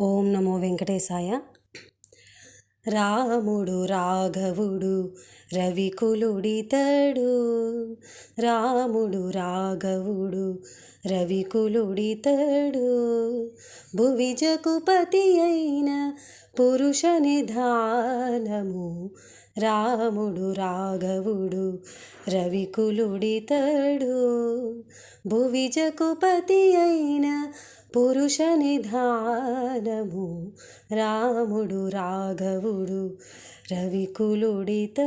ఓం నమో వెంకటేశాయ. రాముడు రాఘవుడు రవికులుడితడు, రాముడు రాఘవుడు రవికులుడితడు, భువిజకుపతి అయిన పురుష నిధానము. రాముడు రాఘవుడు రవికులుడితడు, భువిజకుపతి అయిన పురుష నిధానము. రాముడు రాఘవుడు రవికులుడితడు.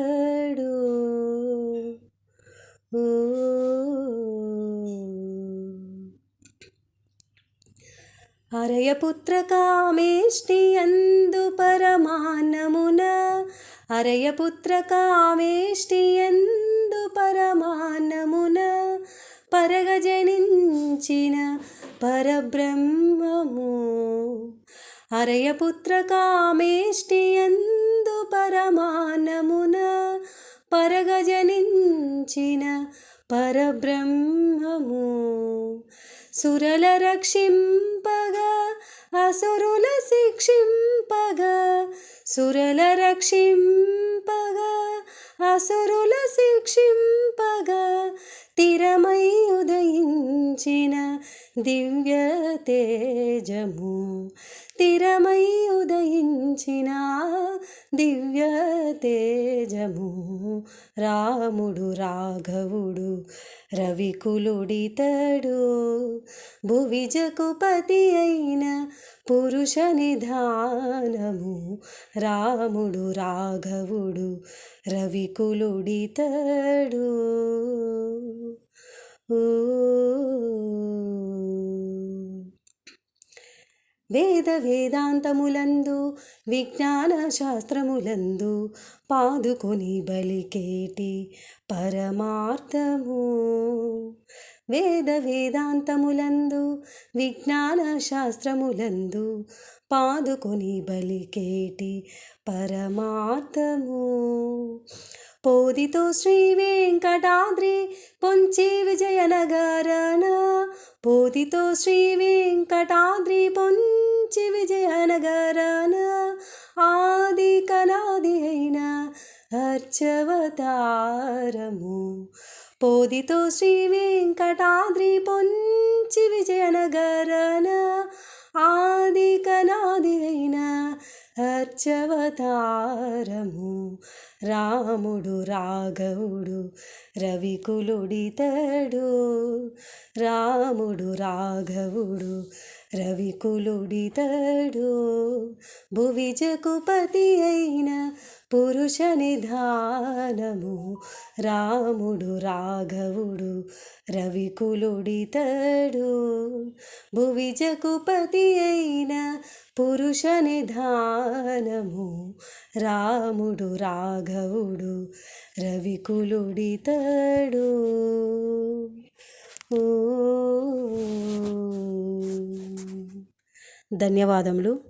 అరయపుత్ర కామేష్టి యందు పరమాన్నమున, అరయపుత్ర కామేష్టి యందు పరమాన్నమున పరగజనించిన పరబ్రహ్మము. అరయపుత్ర కామేష్టి యందు పరమాన్నమున పరగజనించిన పరబ్రహ్మము. సురల రక్షింపగా అసురుల శిక్షింపగా, సురల రక్షింపగా అసురుల శిక్షింపగా, తిరమై ఉదయించిన దివ్య తేజము. తిరమై ఉదయించిన దివ్య తేజము. రాముడు రాఘవుడు రవికులుడితడు, భువిజకుపతి అయిన పురుష నిధానము. రాముడు రాఘవుడు రవికులుడితడు. వేద వేదాంతములందు విజ్ఞాన శాస్త్రములందు పాదుకొని బలికేటి పరమార్థము. వేద వేదాంతములందు విజ్ఞాన శాస్త్రములందు పాదుకొని బలికేటి పరమార్థము. పోదితో శ్రీ వెంకటాద్రి పొంచి విజయనగరన, పోదితో శ్రీ వెంకటాద్రి పొంచి విజయనగరన, ఆది కనాది అయిన అర్చవతారము. పోదితో శ్రీ వెంకటాద్రి పొంచి విజయనగరన, ఆది కనాది అయిన అర్చవతారము. రాముడు రాఘవుడు రవికులుడితడు, రాముడు రాఘవుడు రవికులుడితడు, భువిజకుపతి అయిన పురుష నిధానము. రాముడు రాఘవుడు రవికులుడితడు, భువిజకుపతి అయిన పురుష నిధానము. రాముడు రాఘవుడు రవికులుడితడు. ధన్యవాదములు.